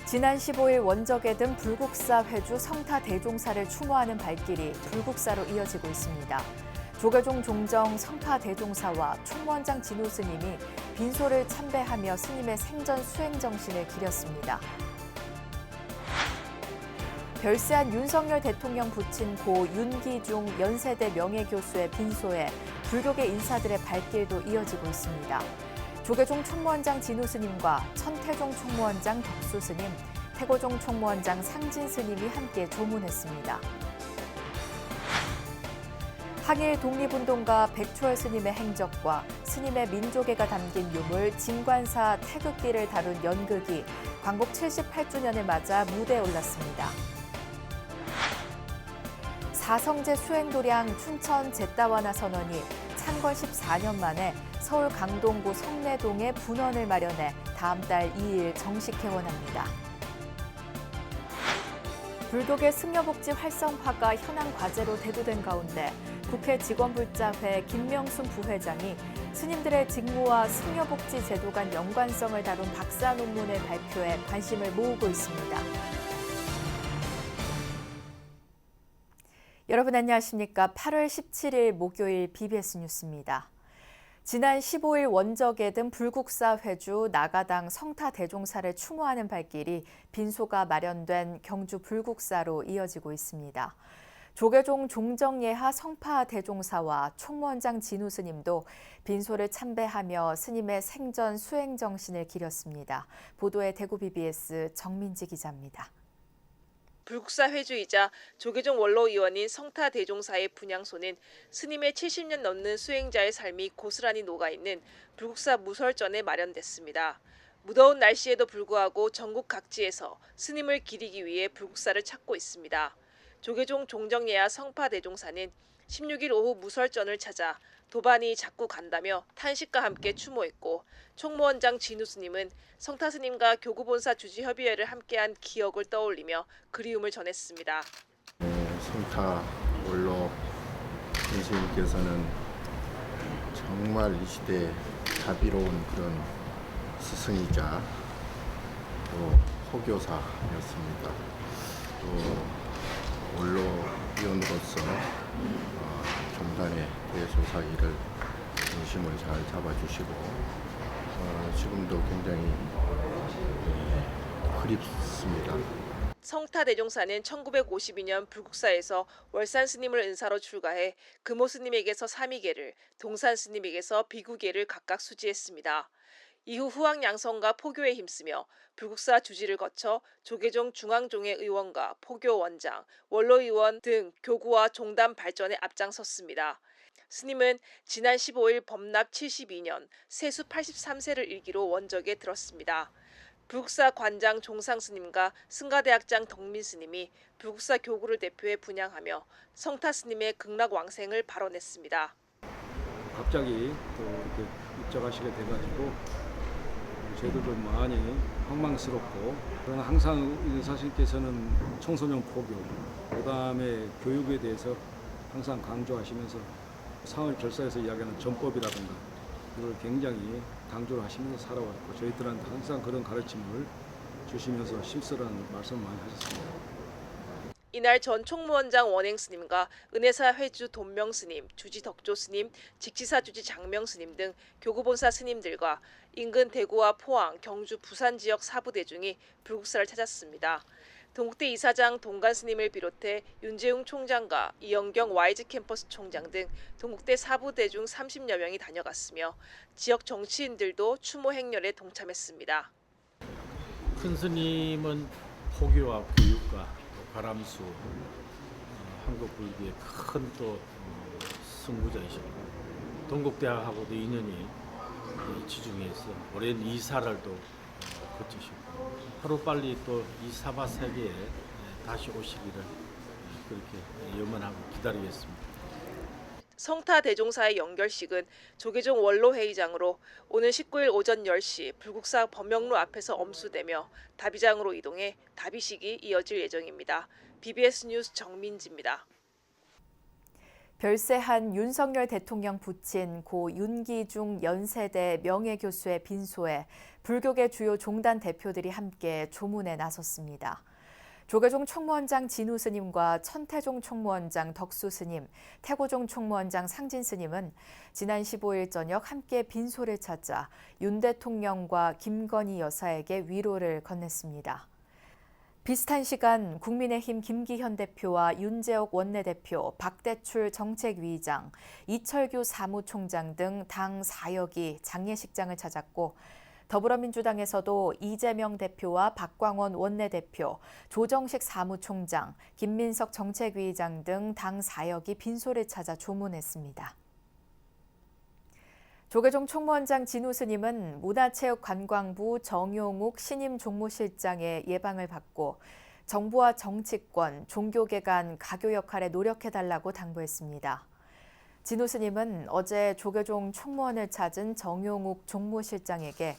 지난 15일 원적에 든 불국사 회주 성타 대종사를 추모하는 발길이 불국사로 이어지고 있습니다. 조계종 종정 성타 대종사와 총무원장 진우 스님이 빈소를 참배하며 스님의 생전 수행 정신을 기렸습니다. 별세한 윤석열 대통령 부친 고 윤기중 연세대 명예교수의 빈소에 불교계 인사들의 발길도 이어지고 있습니다. 조계종 총무원장 진우 스님과 천태종 총무원장 덕수 스님, 태고종 총무원장 상진 스님이 함께 조문했습니다. 항일 독립운동가 백초열 스님의 행적과 스님의 민족애가 담긴 유물 진관사 태극기를 다룬 연극이 광복 78주년을 맞아 무대에 올랐습니다. 사성제 수행도량 춘천 제따와나 선원이 창건 14년 만에 서울 강동구 성내동에 분원을 마련해 다음 달 2일 정식 개원합니다. 불교계 승려복지 활성화가 현안 과제로 대두된 가운데 국회 직원불자회 김명순 부회장이 스님들의 직무와 승려복지 제도 간 연관성을 다룬 박사 논문을 발표해 관심을 모으고 있습니다. 여러분 안녕하십니까? 8월 17일 목요일 BBS 뉴스입니다. 지난 15일 원적에 든 불국사 회주 나가당 성타 대종사를 추모하는 발길이 빈소가 마련된 경주 불국사로 이어지고 있습니다. 조계종 종정예하 성파 대종사와 총무원장 진우 스님도 빈소를 참배하며 스님의 생전 수행 정신을 기렸습니다. 보도에 대구 BBS 정민지 기자입니다. 불국사 회주이자 조계종 원로의원인 성타 대종사의 분향소는 스님의 70년 넘는 수행자의 삶이 고스란히 녹아있는 불국사 무설전에 마련됐습니다. 무더운 날씨에도 불구하고 전국 각지에서 스님을 기리기 위해 불국사를 찾고 있습니다. 조계종 종정예하 성파 대종사는 16일 오후 무설전을 찾아 도반이 자꾸 간다며 탄식과 함께 추모했고 총무원장 진우 스님은 성타 스님과 교구본사 주지협의회를 함께한 기억을 떠올리며 그리움을 전했습니다. 성타 원로 선생님께서는 정말 이 시대에 자비로운 그런 스승이자 또 호교사였습니다. 또 원로위원으로서 종단의 대조사 일을 중심을 잘 잡아주시고 지금도 굉장히 그립습니다. 성타 대종사는 1952년 불국사에서 월산 스님을 은사로 출가해 금호 스님에게서 삼위계를, 동산 스님에게서 비구계를 각각 수지했습니다. 이후 후학양성과 포교에 힘쓰며 불국사 주지를 거쳐 조계종 중앙종회 의원과 포교 원장, 원로의원 등 교구와 종단 발전에 앞장섰습니다. 스님은 지난 15일 범납 72년 세수 83세를 일기로 원적에 들었습니다. 불국사 관장 종상 스님과 승가대학장 덕민 스님이 불국사 교구를 대표해 분향하며 성타 스님의 극락 왕생을 발언했습니다. 갑자기 또 이렇게 입적하시게 돼가지고 저희들도 많이 황망스럽고, 그러나 항상 의사님께서는 청소년 포교, 그다음에 교육에 대해서 항상 강조하시면서 상을 결사해서 이야기하는 전법이라든가 이걸 굉장히 강조를 하시면서 살아왔고, 저희들한테 항상 그런 가르침을 주시면서 심쓰라는 말씀을 많이 하셨습니다. 이날 전 총무원장 원행 스님과 은혜사 회주 돈명 스님, 주지 덕조 스님, 직지사 주지 장명 스님 등 교구본사 스님들과 인근 대구와 포항, 경주, 부산 지역 사부대중이 불국사를 찾았습니다. 동국대 이사장 동간 스님을 비롯해 윤재웅 총장과 이영경 YG 캠퍼스 총장 등 동국대 사부대중 30여 명이 다녀갔으며 지역 정치인들도 추모 행렬에 동참했습니다. 큰 스님은 포교와 교육과 가람수, 한국 불교의 큰 또 승부자이시고 동국대학하고도 인연이 지중해서 오랜 이사를 또 거치시고 하루빨리 또 이 사바 세계에 다시 오시기를 그렇게 염원하고 기다리겠습니다. 성타 대종사의 연결식은 조계종 원로회의장으로 오는 19일 오전 10시 불국사 범영로 앞에서 엄수되며 다비장으로 이동해 다비식이 이어질 예정입니다. BBS 뉴스 정민지입니다. 별세한 윤석열 대통령 부친 고 윤기중 연세대 명예교수의 빈소에 불교계 주요 종단 대표들이 함께 조문에 나섰습니다. 조계종 총무원장 진우 스님과 천태종 총무원장 덕수 스님, 태고종 총무원장 상진 스님은 지난 15일 저녁 함께 빈소를 찾아 윤 대통령과 김건희 여사에게 위로를 건넸습니다. 비슷한 시간 국민의힘 김기현 대표와 윤재옥 원내대표, 박대출 정책위의장, 이철규 사무총장 등 당 4역이 장례식장을 찾았고 더불어민주당에서도 이재명 대표와 박광원 원내대표, 조정식 사무총장, 김민석 정책위의장 등 당 4역이 빈소를 찾아 조문했습니다. 조계종 총무원장 진우 스님은 문화체육관광부 정용욱 신임 종무실장의 예방을 받고 정부와 정치권, 종교계 간 가교 역할에 노력해달라고 당부했습니다. 진우 스님은 어제 조계종 총무원을 찾은 정용욱 종무실장에게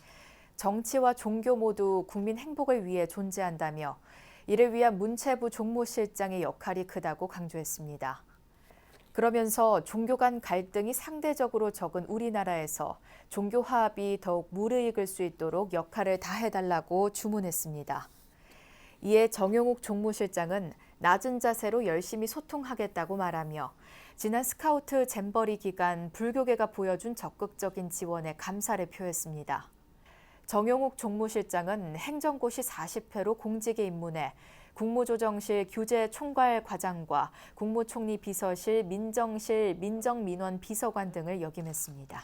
정치와 종교 모두 국민 행복을 위해 존재한다며 이를 위한 문체부 종무실장의 역할이 크다고 강조했습니다. 그러면서 종교 간 갈등이 상대적으로 적은 우리나라에서 종교 화합이 더욱 무르익을 수 있도록 역할을 다해달라고 주문했습니다. 이에 정용욱 종무실장은 낮은 자세로 열심히 소통하겠다고 말하며 지난 스카우트 잼버리 기간 불교계가 보여준 적극적인 지원에 감사를 표했습니다. 정용욱 종무실장은 행정고시 40회로 공직에 입문해 국무조정실 규제총괄과장과 국무총리 비서실 민정실 민정민원 비서관 등을 역임했습니다.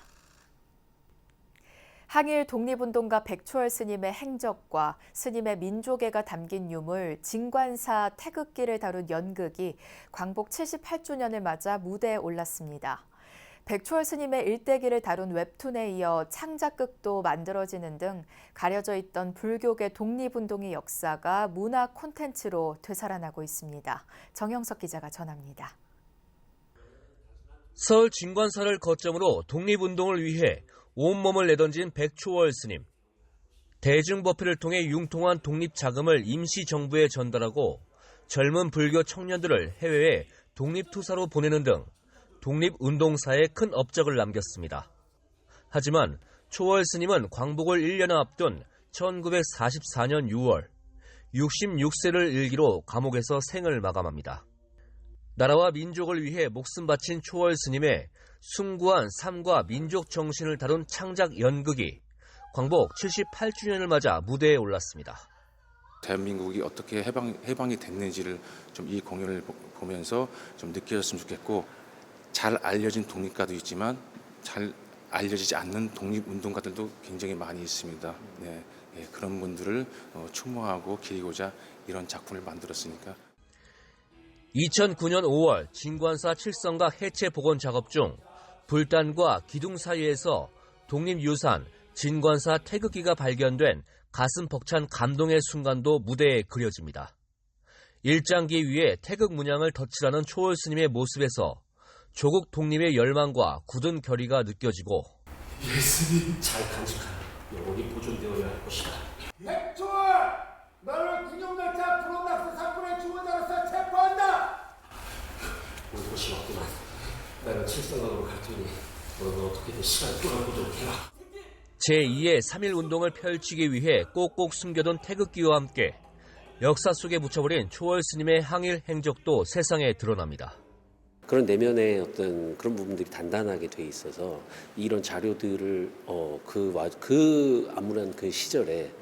항일 독립운동가 백초월 스님의 행적과 스님의 민족애가 담긴 유물 진관사 태극기를 다룬 연극이 광복 78주년을 맞아 무대에 올랐습니다. 백초월 스님의 일대기를 다룬 웹툰에 이어 창작극도 만들어지는 등 가려져 있던 불교계 독립운동의 역사가 문화 콘텐츠로 되살아나고 있습니다. 정영석 기자가 전합니다. 서울 진관사를 거점으로 독립운동을 위해 온몸을 내던진 백초월 스님. 대중법회를 통해 융통한 독립자금을 임시정부에 전달하고 젊은 불교 청년들을 해외에 독립투사로 보내는 등 독립운동사에 큰 업적을 남겼습니다. 하지만 초월 스님은 광복을 1년 앞둔 1944년 6월 66세를 일기로 감옥에서 생을 마감합니다. 나라와 민족을 위해 목숨 바친 초월 스님의 숭고한 삶과 민족 정신을 다룬 창작 연극이 광복 78주년을 맞아 무대에 올랐습니다. 대한민국이 어떻게 해방이 됐는지를 좀 이 공연을 보면서 좀 느껴졌으면 좋겠고, 잘 알려진 독립가도 있지만 잘 알려지지 않는 독립운동가들도 굉장히 많이 있습니다. 네, 그런 분들을 추모하고 기리고자 이런 작품을 만들었으니까. 2009년 5월 진관사 칠성각 해체 복원 작업 중 불단과 기둥 사이에서 독립유산 진관사 태극기가 발견된 가슴 벅찬 감동의 순간도 무대에 그려집니다. 일장기 위에 태극 문양을 덧칠하는 초월 스님의 모습에서 조국 독립의 열망과 굳은 결의가 느껴지고 예수님 잘 간직하여 영원히 보존되어야 할 것이다. 백초월! 너를 군용열차 불온낙서 사건의 주범자로서 체포한다! 올 것이 왔구나. 내가 칠성각으로 갈 테니 너는 어떻게든 시간을 끌어보도록 해라. 제2의 3.1운동을 펼치기 위해 꼭꼭 숨겨둔 태극기와 함께 역사 속에 묻혀버린 초월 스님의 항일 행적도 세상에 드러납니다. 그런 내면의 어떤 그런 부분들이 단단하게 돼 있어서 이런 자료들을 그 암울한 그 시절에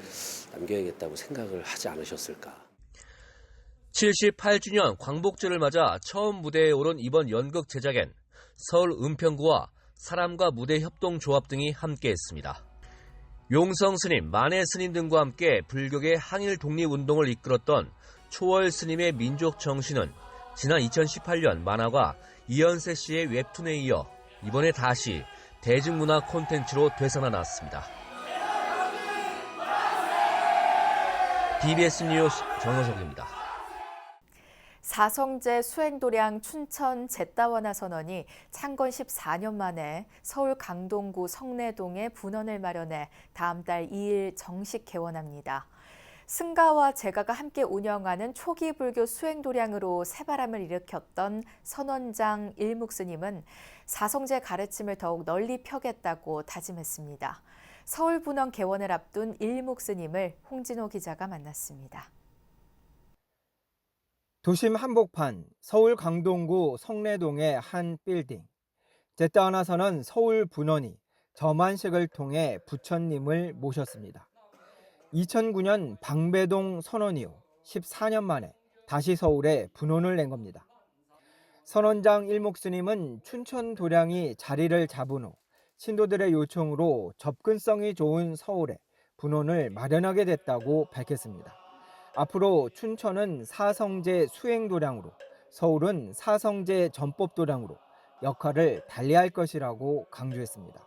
남겨야겠다고 생각을 하지 않으셨을까. 78주년 광복절을 맞아 처음 무대에 오른 이번 연극 제작엔 서울 은평구와 사람과 무대 협동조합 등이 함께했습니다. 용성 스님, 만해 스님 등과 함께 불교계 항일 독립운동을 이끌었던 초월 스님의 민족 정신은 지난 2018년 만화가 이현세 씨의 웹툰에 이어 이번에 다시 대중문화 콘텐츠로 되살아났습니다. TBS 뉴스 정호석입니다. 사성제 수행도량 춘천 제따원화 선원이 창건 14년 만에 서울 강동구 성내동에 분원을 마련해 다음 달 2일 정식 개원합니다. 승가와 제가가 함께 운영하는 초기 불교 수행도량으로 새바람을 일으켰던 선원장 일묵스님은 사성제 가르침을 더욱 널리 펴겠다고 다짐했습니다. 서울 분원 개원을 앞둔 일묵스님을 홍진호 기자가 만났습니다. 도심 한복판 서울 강동구 성내동의 한 빌딩. 제따하나서는 서울 분원이 점안식을 통해 부처님을 모셨습니다. 2009년 방배동 선원 이후 14년 만에 다시 서울에 분원을 낸 겁니다. 선원장 일목스님은 춘천 도량이 자리를 잡은 후 신도들의 요청으로 접근성이 좋은 서울에 분원을 마련하게 됐다고 밝혔습니다. 앞으로 춘천은 사성제 수행도량으로, 서울은 사성제 전법도량으로 역할을 달리할 것이라고 강조했습니다.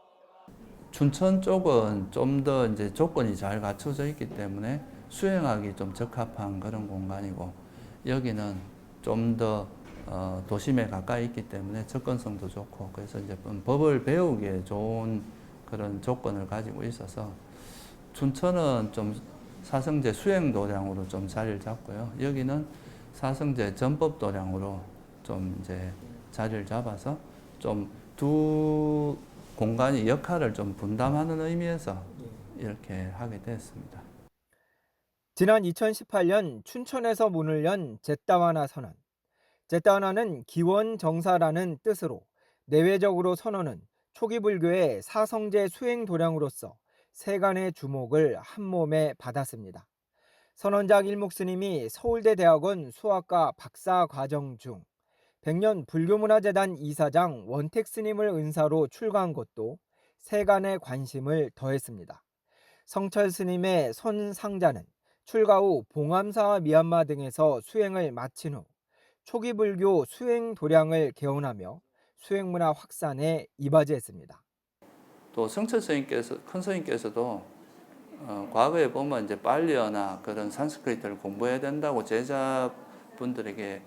춘천 쪽은 좀 더 이제 조건이 잘 갖춰져 있기 때문에 수행하기 좀 적합한 그런 공간이고, 여기는 좀 더 도심에 가까이 있기 때문에 접근성도 좋고, 그래서 이제 법을 배우기에 좋은 그런 조건을 가지고 있어서 춘천은 좀 사성제 수행도량으로 좀 자리를 잡고요. 여기는 사성제 전법도량으로 좀 이제 자리를 잡아서 좀 두 공간이 역할을 좀 분담하는 의미에서 이렇게 하게 됐습니다. 지난 2018년 춘천에서 문을 연 제따와나 선언. 제따와나는 기원정사라는 뜻으로 내외적으로 선언은 초기 불교의 사성제 수행도량으로서 세간의 주목을 한몸에 받았습니다. 선원장 일목스님이 서울대 대학원 수학과 박사 과정 중 백년 불교문화재단 이사장 원택스님을 은사로 출가한 것도 세간의 관심을 더했습니다. 성철 스님의 손상자는 출가 후 봉암사와 미얀마 등에서 수행을 마친 후 초기 불교 수행 도량을 개원하며 수행문화 확산에 이바지했습니다. 또 성철 스님께서, 큰 스님께서도 과거에 보면 이제 빨리어나 그런 산스크리트를 공부해야 된다고 제자분들에게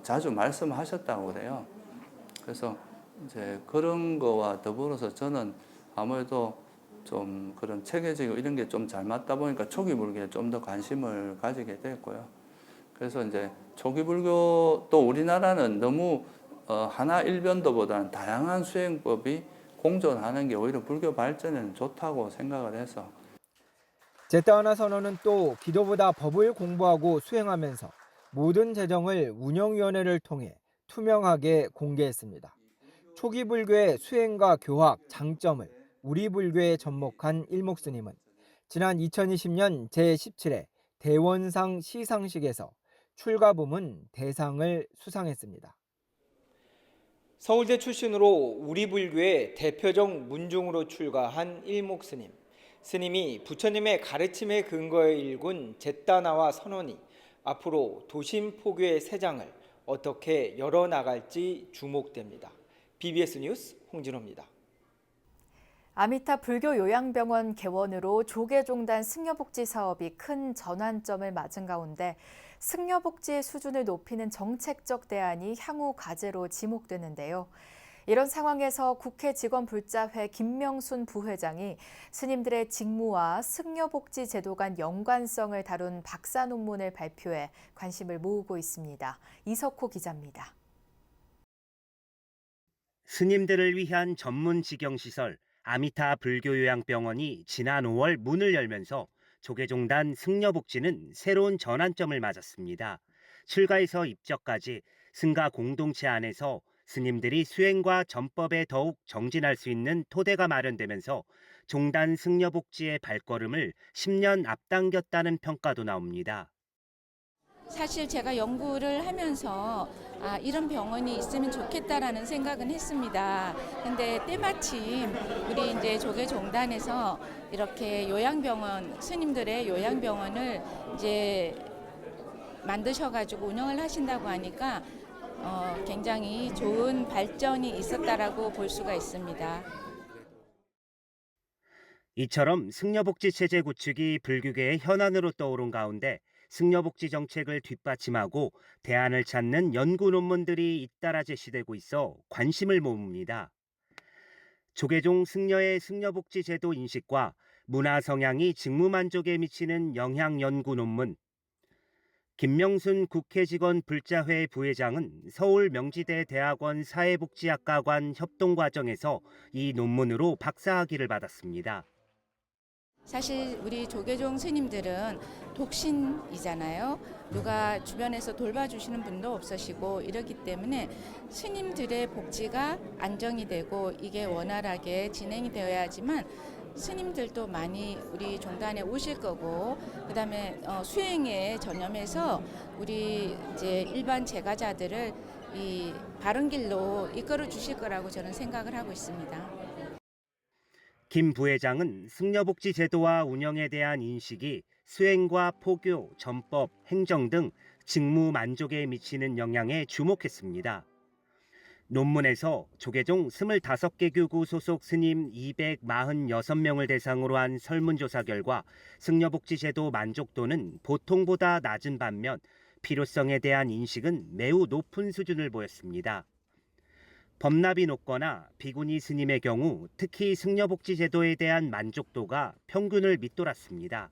자주 말씀하셨다고 그래요. 그래서 이제 그런 거와 더불어서 저는 아무래도 좀 그런 체계적이고 이런 게 좀 잘 맞다 보니까 초기 불교에 좀 더 관심을 가지게 됐고요. 그래서 이제 초기 불교, 또 우리나라는 너무 하나 일변도보다는 다양한 수행법이 공존하는 게 오히려 불교 발전에는 좋다고 생각을 해서. 제따와나 선언은 또 기도보다 법을 공부하고 수행하면서 모든 재정을 운영위원회를 통해 투명하게 공개했습니다. 초기 불교의 수행과 교학 장점을 우리 불교에 접목한 일목스님은 지난 2020년 제17회 대원상 시상식에서 출가 부문 대상을 수상했습니다. 서울대 출신으로 우리 불교의 대표적 문중으로 출가한 일목스님. 스님이 부처님의 가르침에 근거해 일군 제따나와 선원이 앞으로 도심 포교의 새 장을 어떻게 열어나갈지 주목됩니다. BBS 뉴스 홍진호입니다. 아미타 불교 요양병원 개원으로 조계종단 승려복지 사업이 큰 전환점을 맞은 가운데 승려복지의 수준을 높이는 정책적 대안이 향후 과제로 지목되는데요. 이런 상황에서 국회 직원불자회 김명순 부회장이 스님들의 직무와 승려복지 제도 간 연관성을 다룬 박사 논문을 발표해 관심을 모으고 있습니다. 이석호 기자입니다. 스님들을 위한 전문 직영시설 아미타 불교요양병원이 지난 5월 문을 열면서 조계종단 승려복지는 새로운 전환점을 맞았습니다. 출가에서 입적까지 승가 공동체 안에서 스님들이 수행과 전법에 더욱 정진할 수 있는 토대가 마련되면서 종단 승려복지의 발걸음을 10년 앞당겼다는 평가도 나옵니다. 사실 제가 연구를 하면서 이런 병원이 있으면 좋겠다라는 생각은 했습니다. 근데 때마침 우리 이제 조계종단에서 이렇게 요양병원, 스님들의 요양병원을 이제 만드셔가지고 운영을 하신다고 하니까 굉장히 좋은 발전이 있었다라고 볼 수가 있습니다. 이처럼 승려복지 체제 구축이 불교계의 현안으로 떠오른 가운데 승려복지 정책을 뒷받침하고 대안을 찾는 연구 논문들이 잇따라 제시되고 있어 관심을 모읍니다. 조계종 승려의 승려복지 제도 인식과 문화 성향이 직무 만족에 미치는 영향 연구 논문. 김명순 국회직원 불자회 부회장은 서울 명지대 대학원 사회복지학과관 협동 과정에서 이 논문으로 박사학위를 받았습니다. 사실 우리 조계종 스님들은 독신이잖아요. 누가 주변에서 돌봐주시는 분도 없으시고 이렇기 때문에 스님들의 복지가 안정이 되고 이게 원활하게 진행이 되어야지만 스님들도 많이 우리 종단에 오실 거고, 그다음에 수행에 전념해서 우리 이제 일반 제가자들을 이 바른 길로 이끌어 주실 거라고 저는 생각을 하고 있습니다. 김 부회장은 승려복지 제도와 운영에 대한 인식이 수행과 포교, 전법, 행정 등 직무 만족에 미치는 영향에 주목했습니다. 논문에서 조계종 25개 교구 소속 스님 246명을 대상으로 한 설문조사 결과 승려복지 제도 만족도는 보통보다 낮은 반면 필요성에 대한 인식은 매우 높은 수준을 보였습니다. 법납이 높거나 비구니 스님의 경우 특히 승려복지 제도에 대한 만족도가 평균을 밑돌았습니다.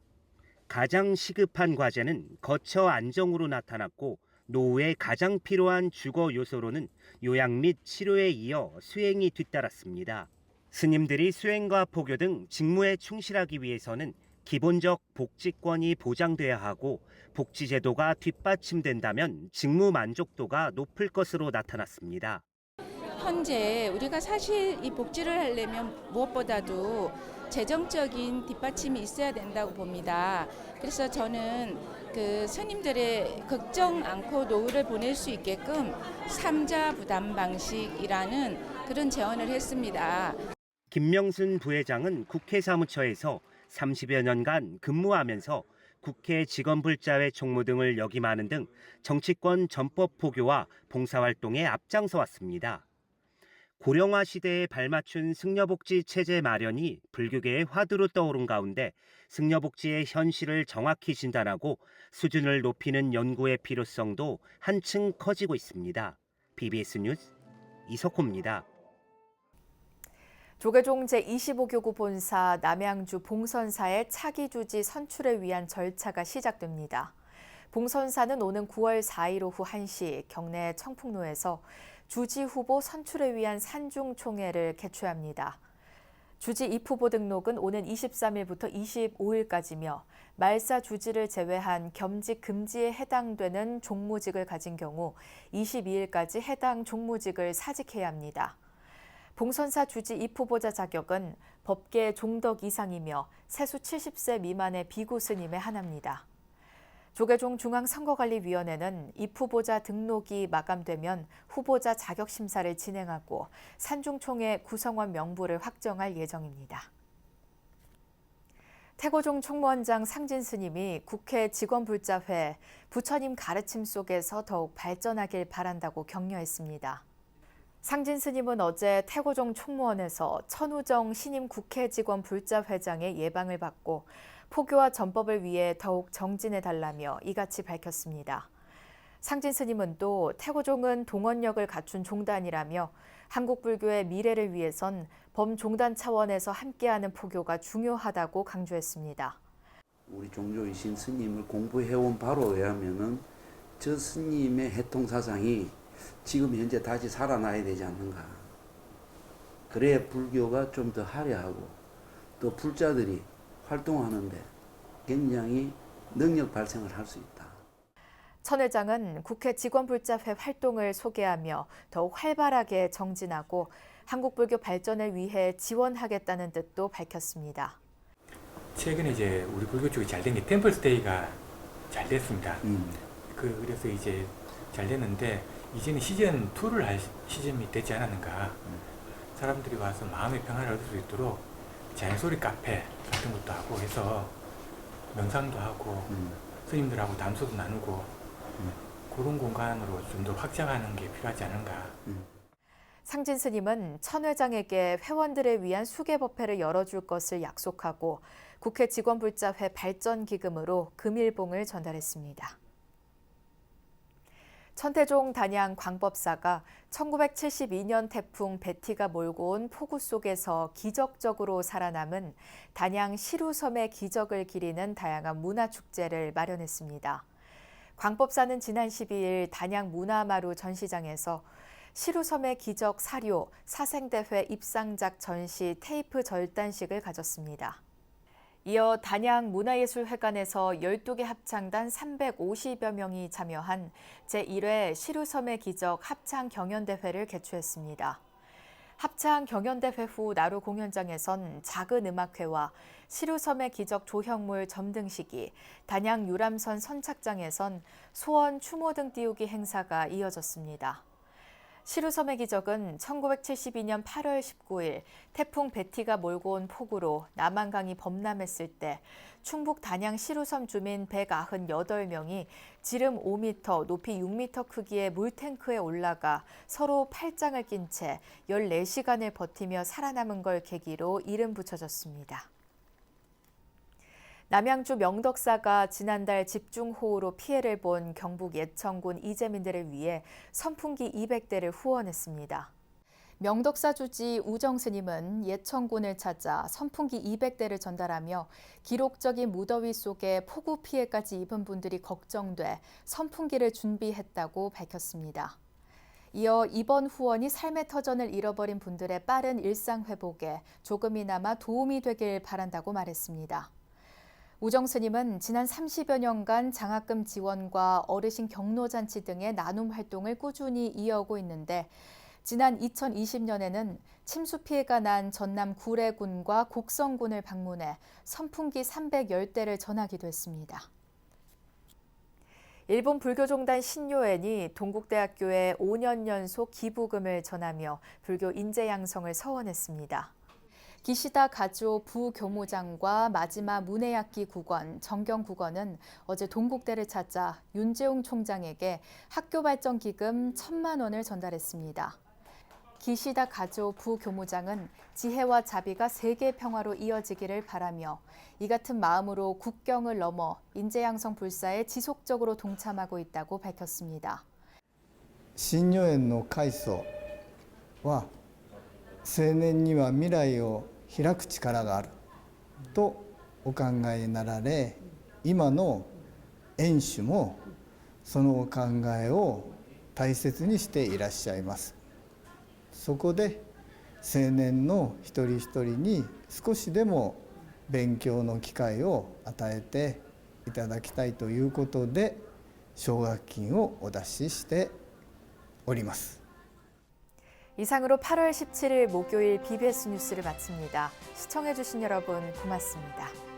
가장 시급한 과제는 거처 안정으로 나타났고, 노후에 가장 필요한 주거 요소로는 요양 및 치료에 이어 수행이 뒤따랐습니다. 스님들이 수행과 포교 등 직무에 충실하기 위해서는 기본적 복지권이 보장돼야 하고, 복지제도가 뒷받침된다면 직무 만족도가 높을 것으로 나타났습니다. 현재 우리가 사실 이 복지를 하려면 무엇보다도 재정적인 뒷받침이 있어야 된다고 봅니다. 그래서 저는 그 스님들의 걱정 않고 노후를 보낼 수 있게끔 삼자 부담 방식이라는 그런 제언을 했습니다. 김명순 부회장은 국회 사무처에서 30여 년간 근무하면서 국회 직원불자회 총무 등을 역임하는 등 정치권 전법 포교와 봉사활동에 앞장서 왔습니다. 고령화 시대에 발맞춘 승려복지 체제 마련이 불교계의 화두로 떠오른 가운데 승려복지의 현실을 정확히 진단하고 수준을 높이는 연구의 필요성도 한층 커지고 있습니다. BBS 뉴스 이석호입니다. 조계종 제25교구 본사 남양주 봉선사의 차기 주지 선출을 위한 절차가 시작됩니다. 봉선사는 오는 9월 4일 오후 1시 경내 청풍로에서 주지 후보 선출을 위한 산중총회를 개최합니다. 주지 입후보 등록은 오는 23일부터 25일까지며 말사 주지를 제외한 겸직 금지에 해당되는 종무직을 가진 경우 22일까지 해당 종무직을 사직해야 합니다. 봉선사 주지 입후보자 자격은 법계 종덕 이상이며 세수 70세 미만의 비구 스님에 한합니다. 조계종 중앙선거관리위원회는 입후보자 등록이 마감되면 후보자 자격 심사를 진행하고 산중총회 구성원 명부를 확정할 예정입니다. 태고종 총무원장 상진 스님이 국회 직원불자회 부처님 가르침 속에서 더욱 발전하길 바란다고 격려했습니다. 상진 스님은 어제 태고종 총무원에서 천우정 신임 국회 직원 불자회장의 예방을 받고 포교와 전법을 위해 더욱 정진해달라며 이같이 밝혔습니다. 상진 스님은 또 태고종은 동원력을 갖춘 종단이라며 한국 불교의 미래를 위해선 범종단 차원에서 함께하는 포교가 중요하다고 강조했습니다. 우리 종조이신 스님을 공부해온 바로에 하면은 저 스님의 해통 사상이 지금 현재 다시 살아나야 되지 않는가. 그래야 불교가 좀 더 화려하고 또 불자들이 활동하는데 굉장히 능력 발생을 할 수 있다. 천 회장은 국회 직원불자회 활동을 소개하며 더욱 활발하게 정진하고 한국불교 발전을 위해 지원하겠다는 뜻도 밝혔습니다. 최근에 이제 우리 불교 쪽이 잘 된 게 템플스테이가 잘 됐습니다. 그래서 이제 잘 됐는데 이제는 시즌 2를 할 시즌이 되지 않았는가. 사람들이 와서 마음의 평화를 얻을 수 있도록 자연소리 카페 같은 것도 하고 해서 명상도 하고 스님들하고 담소도 나누고 그런 공간으로 좀 더 확장하는 게 필요하지 않은가. 상진 스님은 천 회장에게 회원들을 위한 수계법회를 열어줄 것을 약속하고 국회 직원불자회 발전기금으로 금일봉을 전달했습니다. 천태종 단양 광법사가 1972년 태풍 베티가 몰고 온 폭우 속에서 기적적으로 살아남은 단양 시루섬의 기적을 기리는 다양한 문화축제를 마련했습니다. 광법사는 지난 12일 단양 문화마루 전시장에서 시루섬의 기적 사료 사생대회 입상작 전시 테이프 절단식을 가졌습니다. 이어 단양 문화예술회관에서 12개 합창단 350여 명이 참여한 제1회 시루섬의 기적 합창 경연대회를 개최했습니다. 합창 경연대회 후 나루 공연장에선 작은 음악회와 시루섬의 기적 조형물 점등식이, 단양 유람선 선착장에선 소원 추모등 띄우기 행사가 이어졌습니다. 시루섬의 기적은 1972년 8월 19일 태풍 베티가 몰고 온 폭우로 남한강이 범람했을 때 충북 단양 시루섬 주민 198명이 지름 5m, 높이 6m 크기의 물탱크에 올라가 서로 팔짱을 낀 채 14시간을 버티며 살아남은 걸 계기로 이름 붙여졌습니다. 남양주 명덕사가 지난달 집중호우로 피해를 본 경북 예천군 이재민들을 위해 선풍기 200대를 후원했습니다. 명덕사 주지 우정 스님은 예천군을 찾아 선풍기 200대를 전달하며 기록적인 무더위 속에 폭우 피해까지 입은 분들이 걱정돼 선풍기를 준비했다고 밝혔습니다. 이어 이번 후원이 삶의 터전을 잃어버린 분들의 빠른 일상 회복에 조금이나마 도움이 되길 바란다고 말했습니다. 우정 스님은 지난 30여 년간 장학금 지원과 어르신 격로잔치 등의 나눔 활동을 꾸준히 이어오고 있는데 지난 2020년에는 침수 피해가 난 전남 구례군과 곡성군을 방문해 선풍기 310대를 전하기도 했습니다. 일본 불교종단 신요엔이 동국대학교에 5년 연속 기부금을 전하며 불교 인재 양성을 서원했습니다. 기시다 가조 부교무장과 마지마 문해악기 국원, 정경국원은 어제 동국대를 찾아 윤재웅 총장에게 학교 발전 기금 1,000만 원을 전달했습니다. 기시다 가조 부교무장은 지혜와 자비가 세계 평화로 이어지기를 바라며 이 같은 마음으로 국경을 넘어 인재 양성 불사에 지속적으로 동참하고 있다고 밝혔습니다. 신요엔의開祖は青年には未来を開く力があるとお考えになられ、今の園主もそのお考えを大切にしていらっしゃいます。そこで青年の一人一人に少しでも勉強の機会を与えていただきたいということで奨学金をお出ししております。 이상으로 8월 17일 목요일 BBS 뉴스를 마칩니다. 시청해주신 여러분 고맙습니다.